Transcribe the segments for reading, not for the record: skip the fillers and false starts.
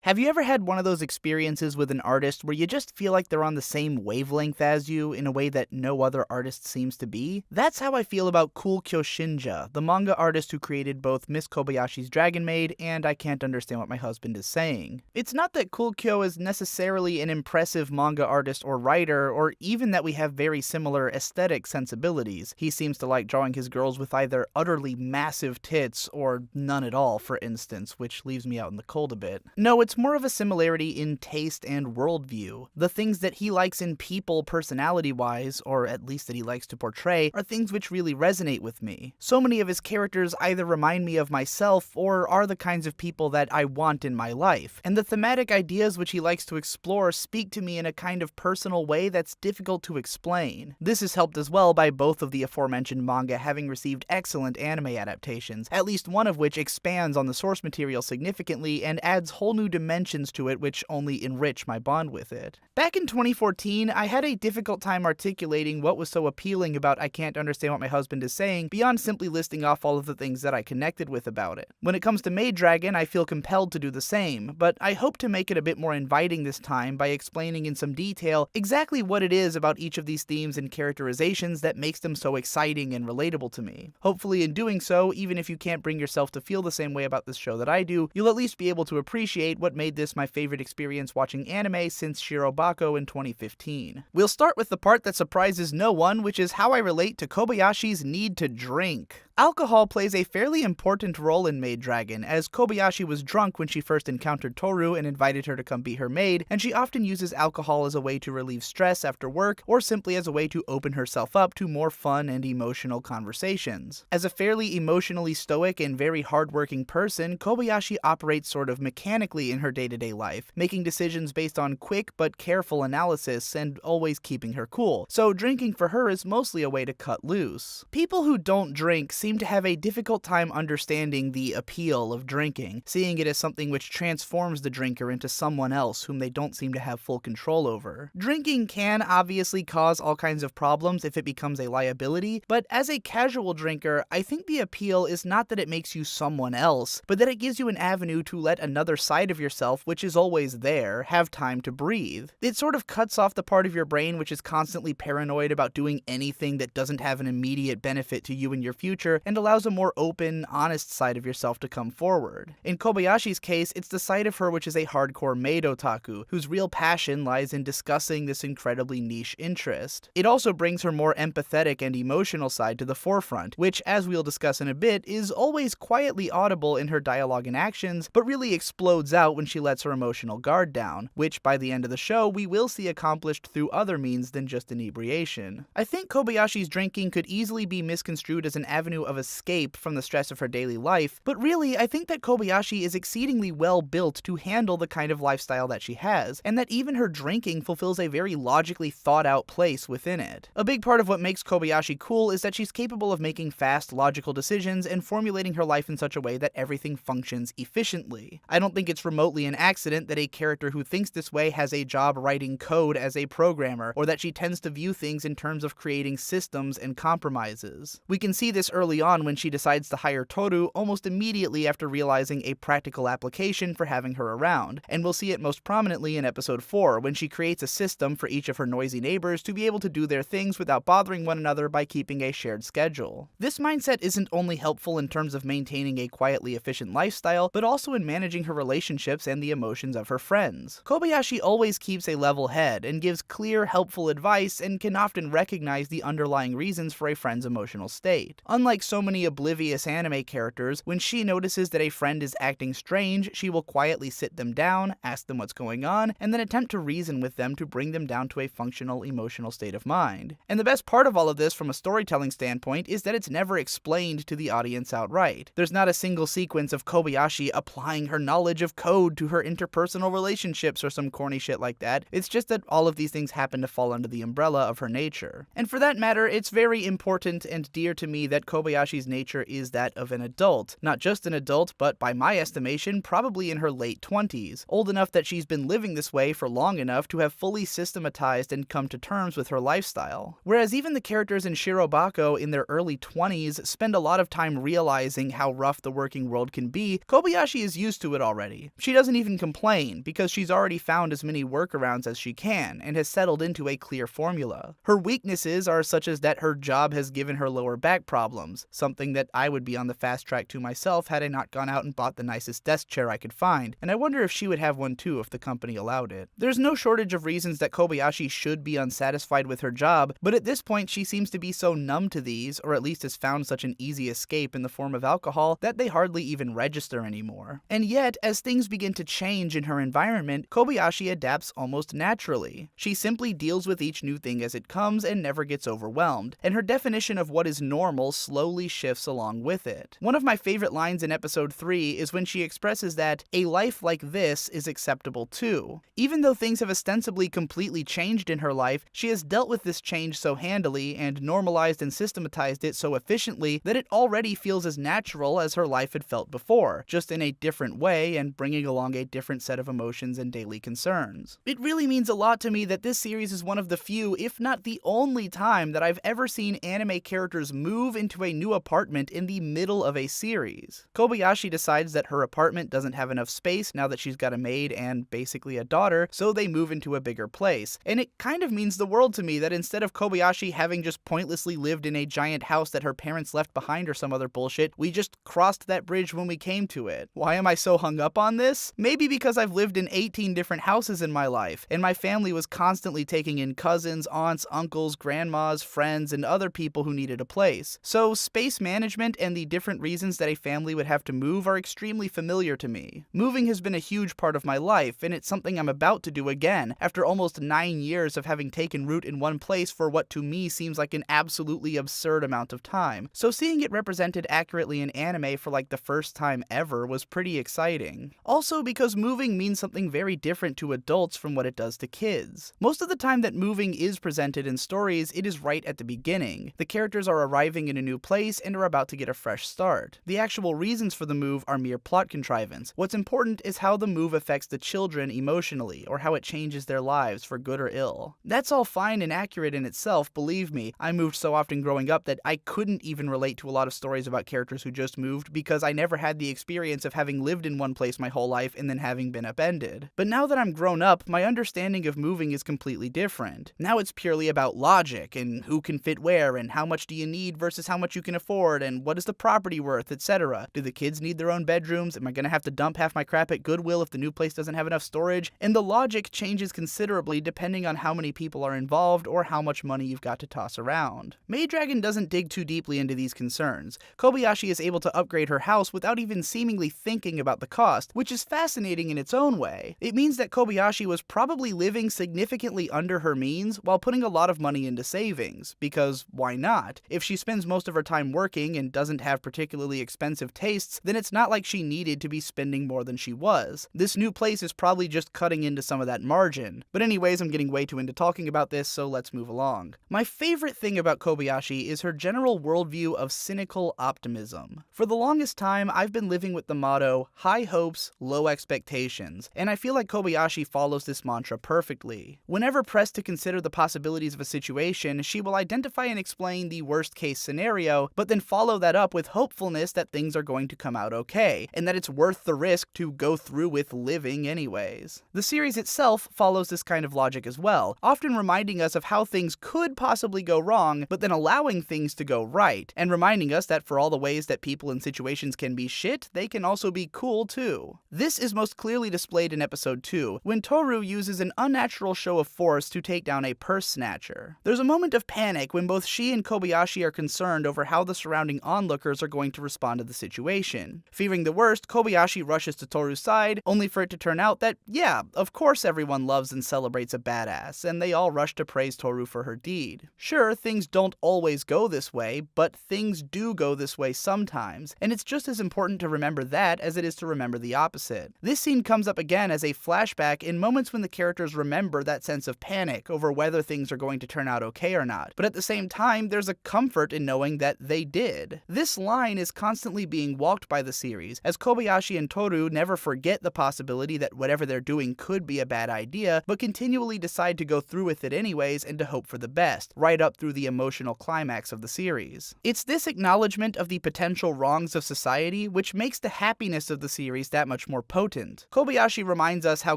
Have you ever had one of those experiences with an artist where you just feel like they're on the same wavelength as you in a way that no other artist seems to be? That's how I feel about Cool Kyoshinja, the manga artist who created both Miss Kobayashi's Dragon Maid and I Can't Understand What My Husband Is Saying. It's not that Cool Kyo is necessarily an impressive manga artist or writer, or even that we have very similar aesthetic sensibilities. He seems to like drawing his girls with either utterly massive tits or none at all, for instance, which leaves me out in the cold a bit. No, it's more of a similarity in taste and worldview. The things that he likes in people personality-wise, or at least that he likes to portray, are things which really resonate with me. So many of his characters either remind me of myself or are the kinds of people that I want in my life, and the thematic ideas which he likes to explore speak to me in a kind of personal way that's difficult to explain. This is helped as well by both of the aforementioned manga having received excellent anime adaptations, at least one of which expands on the source material significantly and adds whole new dimensions to it which only enrich my bond with it. Back in 2014, I had a difficult time articulating what was so appealing about I Can't Understand What My Husband Is Saying beyond simply listing off all of the things that I connected with about it. When it comes to Maid Dragon, I feel compelled to do the same, but I hope to make it a bit more inviting this time by explaining in some detail exactly what it is about each of these themes and characterizations that makes them so exciting and relatable to me. Hopefully in doing so, even if you can't bring yourself to feel the same way about this show that I do, you'll at least be able to appreciate what made this my favorite experience watching anime since Shirobako in 2015. We'll start with the part that surprises no one, which is how I relate to Kobayashi's need to drink. Alcohol plays a fairly important role in Maid Dragon, as Kobayashi was drunk when she first encountered Toru and invited her to come be her maid, and she often uses alcohol as a way to relieve stress after work, or simply as a way to open herself up to more fun and emotional conversations. As a fairly emotionally stoic and very hardworking person, Kobayashi operates sort of mechanically in her day-to-day life, making decisions based on quick but careful analysis and always keeping her cool, so drinking for her is mostly a way to cut loose. People who don't drink seem to have a difficult time understanding the appeal of drinking, seeing it as something which transforms the drinker into someone else whom they don't seem to have full control over. Drinking can obviously cause all kinds of problems if it becomes a liability, but as a casual drinker, I think the appeal is not that it makes you someone else, but that it gives you an avenue to let another side of yourself, which is always there, have time to breathe. It sort of cuts off the part of your brain which is constantly paranoid about doing anything that doesn't have an immediate benefit to you in your future, and allows a more open, honest side of yourself to come forward. In Kobayashi's case, it's the side of her which is a hardcore maid otaku, whose real passion lies in discussing this incredibly niche interest. It also brings her more empathetic and emotional side to the forefront, which, as we'll discuss in a bit, is always quietly audible in her dialogue and actions, but really explodes out when she lets her emotional guard down, which by the end of the show we will see accomplished through other means than just inebriation. I think Kobayashi's drinking could easily be misconstrued as an avenue of escape from the stress of her daily life, but really I think that Kobayashi is exceedingly well built to handle the kind of lifestyle that she has, and that even her drinking fulfills a very logically thought out place within it. A big part of what makes Kobayashi cool is that she's capable of making fast, logical decisions and formulating her life in such a way that everything functions efficiently. I don't think it's remotely an accident that a character who thinks this way has a job writing code as a programmer, or that she tends to view things in terms of creating systems and compromises. We can see this early on when she decides to hire Toru almost immediately after realizing a practical application for having her around, and we'll see it most prominently in episode 4 when she creates a system for each of her noisy neighbors to be able to do their things without bothering one another by keeping a shared schedule. This mindset isn't only helpful in terms of maintaining a quietly efficient lifestyle, but also in managing her relationships and the emotions of her friends. Kobayashi always keeps a level head and gives clear, helpful advice and can often recognize the underlying reasons for a friend's emotional state. Unlike so many oblivious anime characters, when she notices that a friend is acting strange, she will quietly sit them down, ask them what's going on, and then attempt to reason with them to bring them down to a functional emotional state of mind. And the best part of all of this from a storytelling standpoint is that it's never explained to the audience outright. There's not a single sequence of Kobayashi applying her knowledge of code to her interpersonal relationships or some corny shit like that. It's just that all of these things happen to fall under the umbrella of her nature. And for that matter, it's very important and dear to me that Kobayashi Kobayashi's nature is that of an adult. Not just an adult, but by my estimation, probably in her late 20s, old enough that she's been living this way for long enough to have fully systematized and come to terms with her lifestyle. Whereas even the characters in Shirobako in their early 20s spend a lot of time realizing how rough the working world can be, Kobayashi is used to it already. She doesn't even complain, because she's already found as many workarounds as she can, and has settled into a clear formula. Her weaknesses are such as that her job has given her lower back problems, something that I would be on the fast track to myself had I not gone out and bought the nicest desk chair I could find, and I wonder if she would have one too if the company allowed it. There's no shortage of reasons that Kobayashi should be unsatisfied with her job, but at this point she seems to be so numb to these, or at least has found such an easy escape in the form of alcohol, that they hardly even register anymore. And yet, as things begin to change in her environment, Kobayashi adapts almost naturally. She simply deals with each new thing as it comes and never gets overwhelmed, and her definition of what is normal slowly shifts along with it. One of my favorite lines in episode 3 is when she expresses that a life like this is acceptable too. Even though things have ostensibly completely changed in her life, she has dealt with this change so handily and normalized and systematized it so efficiently that it already feels as natural as her life had felt before, just in a different way and bringing along a different set of emotions and daily concerns. It really means a lot to me that this series is one of the few, if not the only time, that I've ever seen anime characters move into a new apartment in the middle of a series. Kobayashi decides that her apartment doesn't have enough space now that she's got a maid and basically a daughter, so they move into a bigger place. And it kind of means the world to me that instead of Kobayashi having just pointlessly lived in a giant house that her parents left behind or some other bullshit, we just crossed that bridge when we came to it. Why am I so hung up on this? Maybe because I've lived in 18 different houses in my life, and my family was constantly taking in cousins, aunts, uncles, grandmas, friends, and other people who needed a place. So space management and the different reasons that a family would have to move are extremely familiar to me. Moving has been a huge part of my life, and it's something I'm about to do again, after almost 9 years of having taken root in one place for what to me seems like an absolutely absurd amount of time. So seeing it represented accurately in anime for like the first time ever was pretty exciting. Also because moving means something very different to adults from what it does to kids. Most of the time that moving is presented in stories, it is right at the beginning. The characters are arriving in a new place and are about to get a fresh start. The actual reasons for the move are mere plot contrivance. What's important is how the move affects the children emotionally, or how it changes their lives for good or ill. That's all fine and accurate in itself, believe me. I moved so often growing up that I couldn't even relate to a lot of stories about characters who just moved because I never had the experience of having lived in one place my whole life and then having been upended. But now that I'm grown up, my understanding of moving is completely different. Now it's purely about logic and who can fit where and how much do you need versus how much you can afford and what is the property worth, etc. Do the kids need their own bedrooms? Am I gonna have to dump half my crap at Goodwill if the new place doesn't have enough storage? And the logic changes considerably depending on how many people are involved or how much money you've got to toss around. Maid Dragon doesn't dig too deeply into these concerns. Kobayashi is able to upgrade her house without even seemingly thinking about the cost, which is fascinating in its own way. It means that Kobayashi was probably living significantly under her means while putting a lot of money into savings, because why not? If she spends most of her time working and doesn't have particularly expensive tastes, then it's not like she needed to be spending more than she was. This new place is probably just cutting into some of that margin. But anyways, I'm getting way too into talking about this, so let's move along. My favorite thing about Kobayashi is her general worldview of cynical optimism. For the longest time, I've been living with the motto, high hopes, low expectations, and I feel like Kobayashi follows this mantra perfectly. Whenever pressed to consider the possibilities of a situation, she will identify and explain the worst case scenario, but then follow that up with hopefulness that things are going to come out okay, and that it's worth the risk to go through with living anyways. The series itself follows this kind of logic as well, often reminding us of how things could possibly go wrong, but then allowing things to go right, and reminding us that for all the ways that people and situations can be shit, they can also be cool too. This is most clearly displayed in episode 2, when Toru uses an unnatural show of force to take down a purse snatcher. There's a moment of panic when both she and Kobayashi are concerned over how the surrounding onlookers are going to respond to the situation. Fearing the worst, Kobayashi rushes to Toru's side, only for it to turn out that, yeah, of course everyone loves and celebrates a badass, and they all rush to praise Toru for her deed. Sure, things don't always go this way, but things do go this way sometimes, and it's just as important to remember that as it is to remember the opposite. This scene comes up again as a flashback in moments when the characters remember that sense of panic over whether things are going to turn out okay or not, but at the same time, there's a comfort in knowing that that they did. This line is constantly being walked by the series, as Kobayashi and Toru never forget the possibility that whatever they're doing could be a bad idea, but continually decide to go through with it anyways and to hope for the best, right up through the emotional climax of the series. It's this acknowledgement of the potential wrongs of society which makes the happiness of the series that much more potent. Kobayashi reminds us how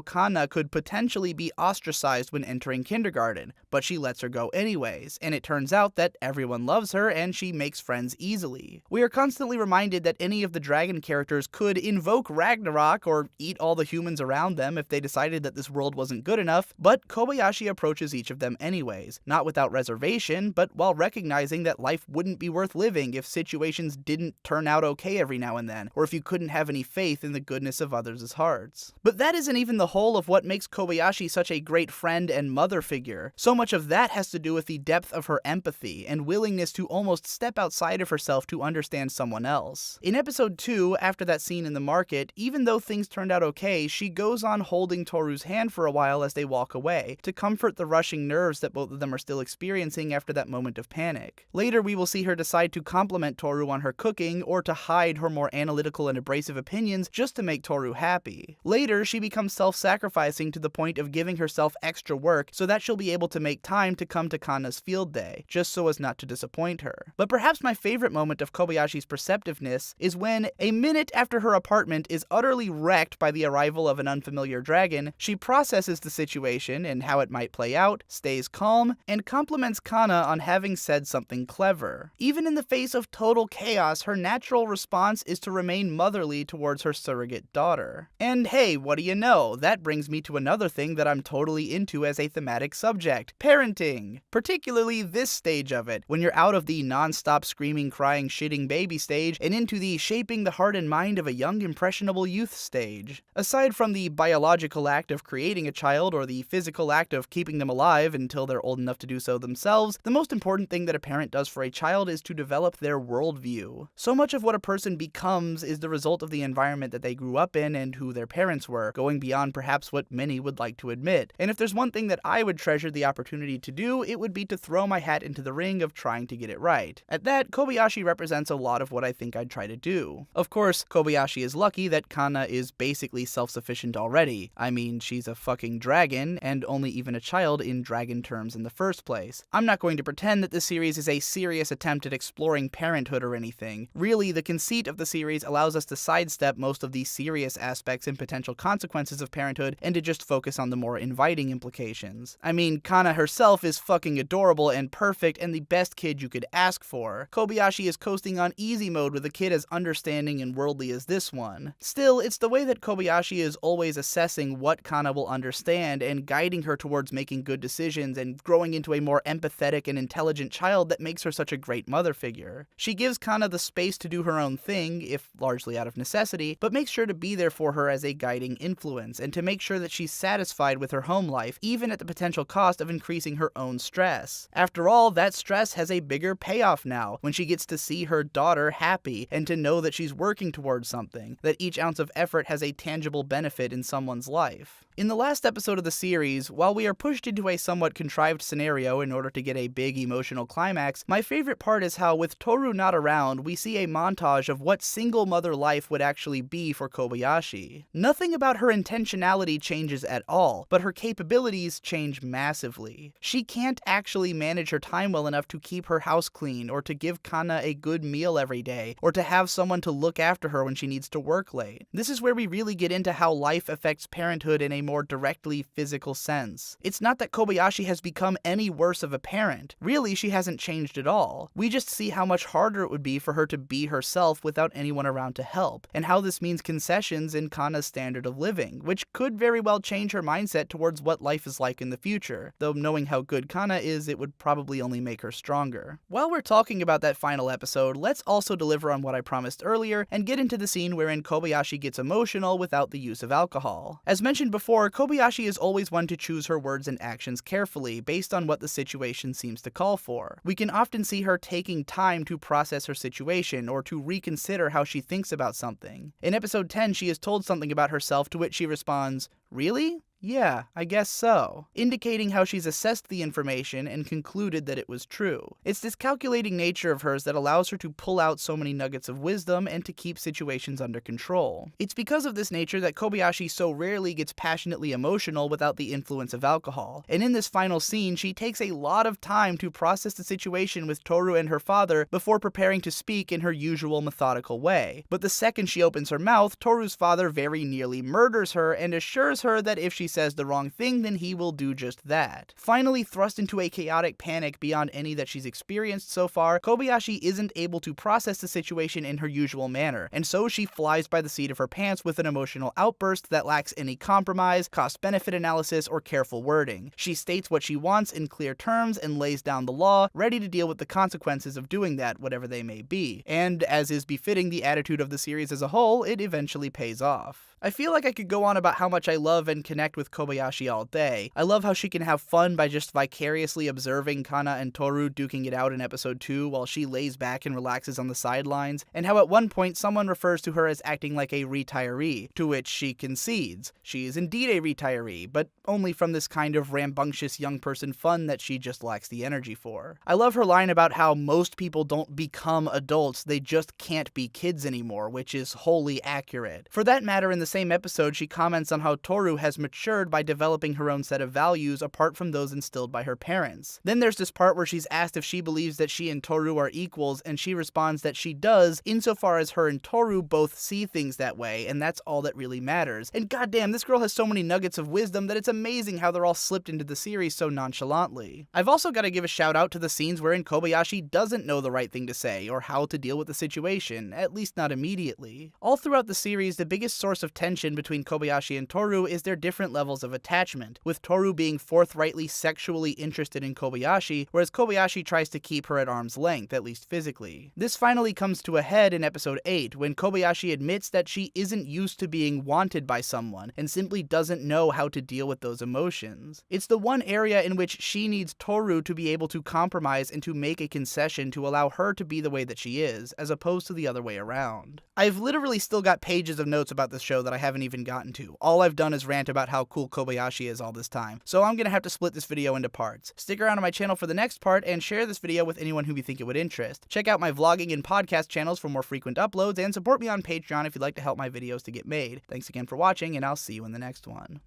Kana could potentially be ostracized when entering kindergarten, but she lets her go anyways, and it turns out that everyone loves her and she makes friends easily. We are constantly reminded that any of the dragon characters could invoke Ragnarok or eat all the humans around them if they decided that this world wasn't good enough, but Kobayashi approaches each of them anyways, not without reservation, but while recognizing that life wouldn't be worth living if situations didn't turn out okay every now and then, or if you couldn't have any faith in the goodness of others' hearts. But that isn't even the whole of what makes Kobayashi such a great friend and mother figure. So much of that has to do with the depth of her empathy and willingness to almost step outside of herself to understand someone else. In episode 2, after that scene in the market, even though things turned out okay, she goes on holding Toru's hand for a while as they walk away, to comfort the rushing nerves that both of them are still experiencing after that moment of panic. Later, we will see her decide to compliment Toru on her cooking, or to hide her more analytical and abrasive opinions just to make Toru happy. Later, she becomes self-sacrificing to the point of giving herself extra work so that she'll be able to make time to come to Kana's field day, just so as not to disappoint her. But perhaps my favorite moment of Kobayashi's perceptiveness is when, a minute after her apartment is utterly wrecked by the arrival of an unfamiliar dragon, she processes the situation and how it might play out, stays calm, and compliments Kana on having said something clever. Even in the face of total chaos, her natural response is to remain motherly towards her surrogate daughter. And hey, what do you know? That brings me to another thing that I'm totally into as a thematic subject: parenting. Particularly this stage of it, when you're out of the non-stop screaming, crying, shitting baby stage and into the shaping the heart and mind of a young, impressionable youth stage. Aside from the biological act of creating a child or the physical act of keeping them alive until they're old enough to do so themselves, the most important thing that a parent does for a child is to develop their worldview. So much of what a person becomes is the result of the environment that they grew up in and who their parents were, going beyond perhaps what many would like to admit. And if there's one thing that I would treasure the opportunity to do, it would be to throw my hat into the ring of trying to get it right. At that, Kobayashi represents a lot of what I think I'd try to do. Of course, Kobayashi is lucky that Kana is basically self-sufficient already. I mean, she's a fucking dragon, and only even a child in dragon terms in the first place. I'm not going to pretend that this series is a serious attempt at exploring parenthood or anything. Really, the conceit of the series allows us to sidestep most of the serious aspects and potential consequences of parenthood and to just focus on the more inviting implications. I mean, Kana herself is fucking adorable and perfect and the best kid you could ask for. Kobayashi is coasting on easy mode with a kid as understanding and worldly as this one. Still, it's the way that Kobayashi is always assessing what Kana will understand and guiding her towards making good decisions and growing into a more empathetic and intelligent child that makes her such a great mother figure. She gives Kana the space to do her own thing, if largely out of necessity, but makes sure to be there for her as a guiding influence and to make sure that she's satisfied with her home life, even at the potential cost of increasing her own stress. After all, that stress has a bigger payoff now, when she gets to see her daughter happy and to know that she's working towards something, that each ounce of effort has a tangible benefit in someone's life. In the last episode of the series, while we are pushed into a somewhat contrived scenario in order to get a big emotional climax, my favorite part is how, with Toru not around, we see a montage of what single mother life would actually be for Kobayashi. Nothing about her intentionality changes at all, but her capabilities change massively. She can't actually manage her time well enough to keep her house clean, or to give Kana a good meal every day, or to have someone to look after her when she needs to work late. This is where we really get into how life affects parenthood in a more directly physical sense. It's not that Kobayashi has become any worse of a parent. Really, she hasn't changed at all. We just see how much harder it would be for her to be herself without anyone around to help, and how this means concessions in Kana's standard of living, which could very well change her mindset towards what life is like in the future, though knowing how good Kana is, it would probably only make her stronger. While we're talking about that final episode, let's also deliver on what I promised earlier and get into the scene wherein Kobayashi gets emotional without the use of alcohol. As mentioned before, Kobayashi is always one to choose her words and actions carefully based on what the situation seems to call for. We can often see her taking time to process her situation or to reconsider how she thinks about something. In episode 10, she is told something about herself to which she responds, "Really? Yeah, I guess so, indicating how she's assessed the information and concluded that it was true. It's this calculating nature of hers that allows her to pull out so many nuggets of wisdom and to keep situations under control. It's because of this nature that Kobayashi so rarely gets passionately emotional without the influence of alcohol, and in this final scene, she takes a lot of time to process the situation with Toru and her father before preparing to speak in her usual methodical way. But the second she opens her mouth, Toru's father very nearly murders her and assures her that if she says the wrong thing, then he will do just that. Finally thrust into a chaotic panic beyond any that she's experienced so far, Kobayashi isn't able to process the situation in her usual manner, and so she flies by the seat of her pants with an emotional outburst that lacks any compromise, cost-benefit analysis, or careful wording. She states what she wants in clear terms and lays down the law, ready to deal with the consequences of doing that, whatever they may be. And as is befitting the attitude of the series as a whole, it eventually pays off. I feel like I could go on about how much I love and connect with Kobayashi all day. I love how she can have fun by just vicariously observing Kana and Toru duking it out in episode 2 while she lays back and relaxes on the sidelines, and how at one point someone refers to her as acting like a retiree, to which she concedes. She is indeed a retiree, but only from this kind of rambunctious young person fun that she just lacks the energy for. I love her line about how most people don't become adults, they just can't be kids anymore, which is wholly accurate. For that matter, in the same episode, she comments on how Toru has matured by developing her own set of values apart from those instilled by her parents. Then there's this part where she's asked if she believes that she and Toru are equals, and she responds that she does, insofar as her and Toru both see things that way, and that's all that really matters. And goddamn, this girl has so many nuggets of wisdom that it's amazing how they're all slipped into the series so nonchalantly. I've also got to give a shout out to the scenes wherein Kobayashi doesn't know the right thing to say or how to deal with the situation, at least not immediately. All throughout the series, the biggest source of tension between Kobayashi and Toru is their different levels of attachment, with Toru being forthrightly sexually interested in Kobayashi, whereas Kobayashi tries to keep her at arm's length, at least physically. This finally comes to a head in episode 8, when Kobayashi admits that she isn't used to being wanted by someone, and simply doesn't know how to deal with those emotions. It's the one area in which she needs Toru to be able to compromise and to make a concession to allow her to be the way that she is, as opposed to the other way around. I've literally still got pages of notes about this show that I haven't even gotten to. All I've done is rant about how cool Kobayashi is all this time, so I'm gonna have to split this video into parts. Stick around on my channel for the next part, and share this video with anyone who you think it would interest. Check out my vlogging and podcast channels for more frequent uploads, and support me on Patreon if you'd like to help my videos to get made. Thanks again for watching, and I'll see you in the next one.